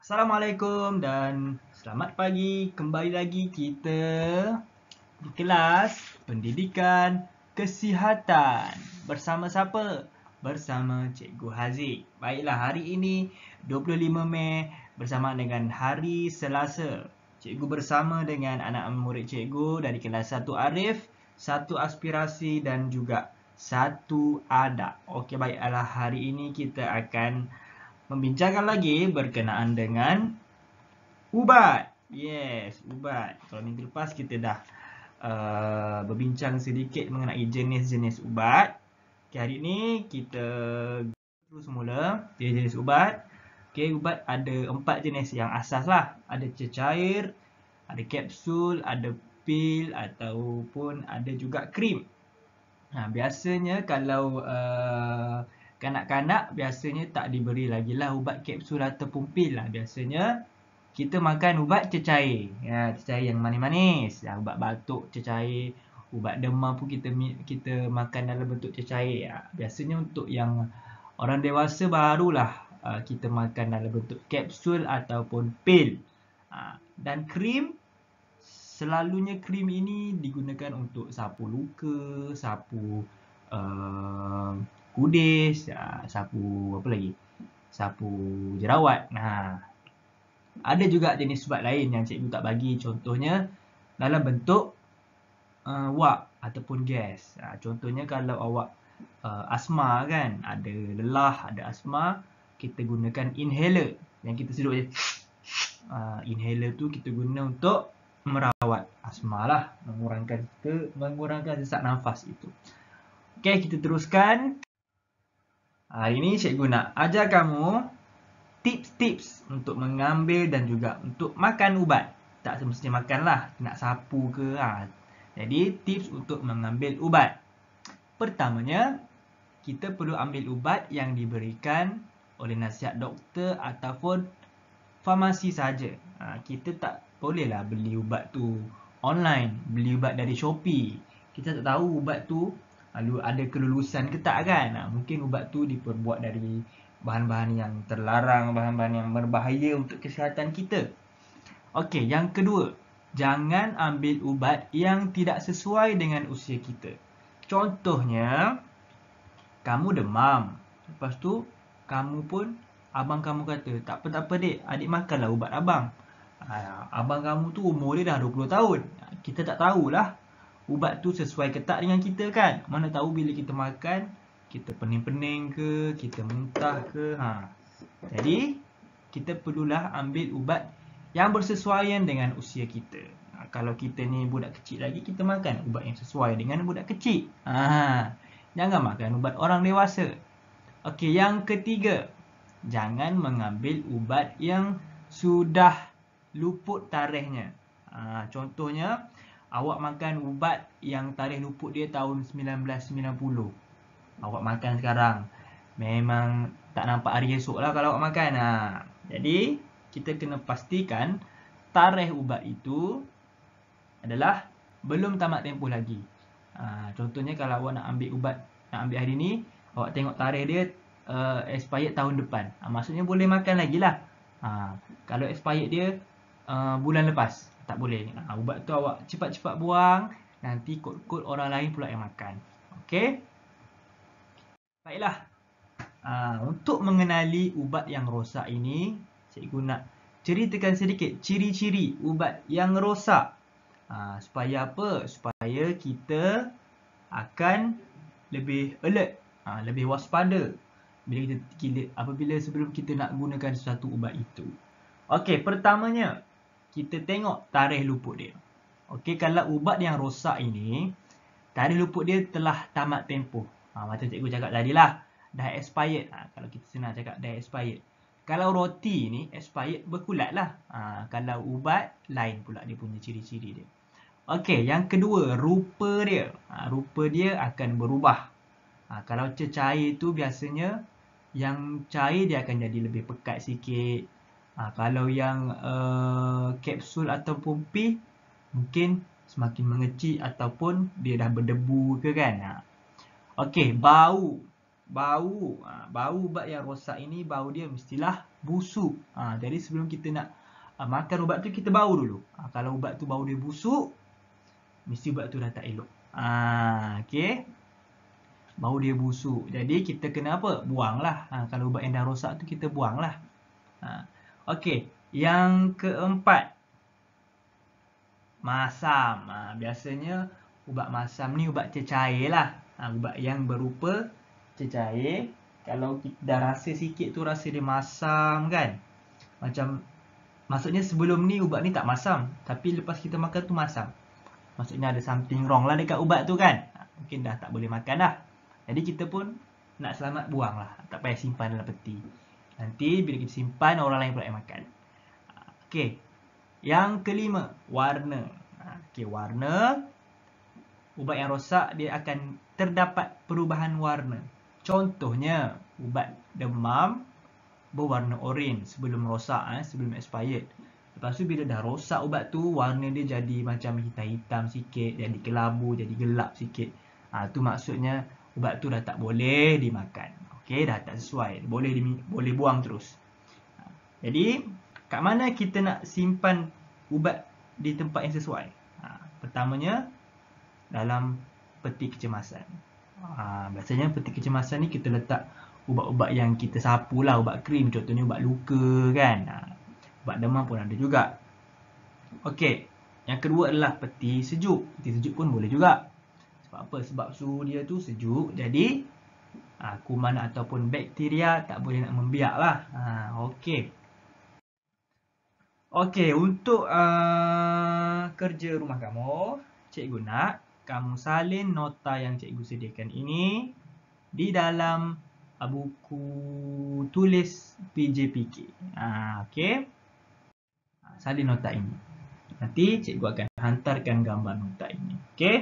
Assalamualaikum dan selamat pagi. Kembali lagi kita di kelas Pendidikan Kesihatan. Bersama siapa? Bersama Cikgu Haziq. Baiklah, hari ini 25 Mei bersama dengan hari Selasa. Cikgu bersama dengan anak murid cikgu dari kelas 1 Arif, 1 Aspirasi dan juga 1 Adab. Okey, baiklah, hari ini kita akan membincangkan lagi berkenaan dengan ubat. Yes, ubat. Kalau minggu lepas kita dah berbincang sedikit mengenai jenis-jenis ubat. Okay, hari ini kita terus semula jenis-jenis ubat. Okay, ubat ada 4 jenis yang asas lah. Ada cecair, ada kapsul, ada pil ataupun ada juga krim. Biasanya kalau kanak-kanak biasanya tak diberi lagi lah ubat kapsul ataupun pil lah. Biasanya kita makan ubat cecair. Cecair yang manis-manis. Ubat batuk cecair, ubat demam pun kita makan dalam bentuk cecair. Biasanya untuk yang orang dewasa barulah kita makan dalam bentuk kapsul ataupun pil. Dan krim, selalunya krim ini digunakan untuk sapu luka, sapu kudis, sapu apa lagi? Sapu jerawat. Ada juga jenis ubat lain yang cikgu tak bagi, contohnya dalam bentuk wap ataupun gas. Contohnya kalau awak asma kan, ada lelah, ada asma, kita gunakan inhaler yang kita sedut je. Inhaler tu kita guna untuk merawat asma lah, mengurangkan sesak nafas itu. Okey, kita teruskan. Hari ini cikgu nak ajar kamu tips-tips untuk mengambil dan juga untuk makan ubat. Tak semestinya makan lah, nak sapu ke. Jadi tips untuk mengambil ubat. Pertamanya, kita perlu ambil ubat yang diberikan oleh nasihat doktor ataupun farmasi saja. Kita tak bolehlah beli ubat tu online, beli ubat dari Shopee. Kita tak tahu ubat tu ada kelulusan ke tak kan. Mungkin ubat tu diperbuat dari bahan-bahan yang terlarang, bahan-bahan yang berbahaya untuk kesihatan kita. Okey, yang kedua, jangan ambil ubat yang tidak sesuai dengan usia kita. Contohnya, kamu demam. Lepas tu, abang kamu kata, tak apa dek, adik makanlah ubat abang. Abang kamu tu umur dia dah 20 tahun. Kita tak tahulah ubat tu sesuai ke tak dengan kita kan. Mana tahu bila kita makan, kita pening-pening ke, kita muntah ke. Jadi, kita perlulah ambil ubat yang bersesuaian dengan usia kita. Kalau kita ni budak kecil lagi, kita makan ubat yang sesuai dengan budak kecil. Jangan makan ubat orang dewasa. Okey, yang ketiga, jangan mengambil ubat yang sudah luput tarikhnya. Contohnya, awak makan ubat yang tarikh luput dia tahun 1990. Awak makan sekarang, memang tak nampak hari esok lah kalau awak makan. Jadi, kita kena pastikan tarikh ubat itu adalah belum tamat tempoh lagi. Contohnya kalau awak nak ambil ubat, nak ambil hari ni, awak tengok tarikh dia expired tahun depan. Maksudnya boleh makan lagi lah. Kalau expired dia bulan lepas, tak boleh. Ubat tu awak cepat-cepat buang, nanti kod-kod orang lain pula yang makan. Okey? Baiklah. Untuk mengenali ubat yang rosak ini, cikgu nak ceritakan sedikit ciri-ciri ubat yang rosak. Supaya apa? Supaya kita akan lebih alert, lebih waspada apabila sebelum kita nak gunakan sesuatu ubat itu. Okey, pertamanya kita tengok tarikh luput dia. Okey, kalau ubat yang rosak ini, tarikh luput dia telah tamat tempoh. Macam cikgu cakap tadi lah, dah expired. Kalau kita senang cakap dah expired. Kalau roti ni expired berkulat lah. Kalau ubat lain pula dia punya ciri-ciri dia. Okey, yang kedua, rupa dia. Rupa dia akan berubah. Kalau cecair tu biasanya yang cair dia akan jadi lebih pekat sikit. Kalau yang kapsul ataupun pil, mungkin semakin mengecil ataupun dia dah berdebu ke kan. Okey, bau. Bau ubat yang rosak ini, bau dia mestilah busuk. Jadi sebelum kita nak makan ubat tu, kita bau dulu. Kalau ubat tu bau dia busuk, mesti ubat tu dah tak elok. Okey. Bau dia busuk. Jadi kita kena apa? Buanglah. Kalau ubat yang dah rosak tu kita buanglah. Okey. Yang keempat, masam. Biasanya ubat masam ni ubat cecair lah. Ubat yang berupa cecair. Kalau kita dah rasa sikit tu rasa dia masam kan. Macam, maksudnya sebelum ni ubat ni tak masam. Tapi lepas kita makan tu masam. Maksudnya ada something wrong lah dekat ubat tu kan. Mungkin dah tak boleh makan dah. Jadi kita pun nak selamat buang lah. Tak payah simpan dalam peti. Nanti bila kita simpan, orang lain pula yang makan. Okey. Yang kelima, warna. Okey, warna. Ubat yang rosak, dia akan terdapat perubahan warna. Contohnya, ubat demam berwarna oren sebelum rosak, sebelum expired. Lepas tu bila dah rosak ubat tu, warna dia jadi macam hitam-hitam sikit, jadi kelabu, jadi gelap sikit. Tu maksudnya ubat tu dah tak boleh dimakan. Okey, dah tak sesuai. Boleh buang terus. Jadi, kat mana kita nak simpan ubat di tempat yang sesuai? Pertamanya, dalam peti kecemasan. Biasanya peti kecemasan ni kita letak ubat-ubat yang kita sapu lah, ubat krim, contohnya ubat luka kan. Ubat demam pun ada juga. Okey, yang kedua adalah peti sejuk. Peti sejuk pun boleh juga. Sebab apa? Sebab suhu dia tu sejuk, jadi kuman ataupun bakteria tak boleh nak membiak lah. Okey. Okey, untuk kerja rumah kamu, cikgu nak kamu salin nota yang cikgu sediakan ini di dalam buku tulis PJPK. Okey. Salin nota ini. Nanti cikgu akan hantarkan gambar nota ini. Okey.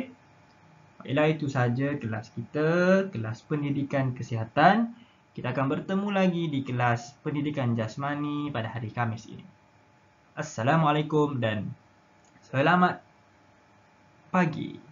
Baiklah, itu saja kelas kita, kelas pendidikan kesihatan. Kita akan bertemu lagi di kelas pendidikan jasmani pada hari Khamis ini. Assalamualaikum dan selamat pagi.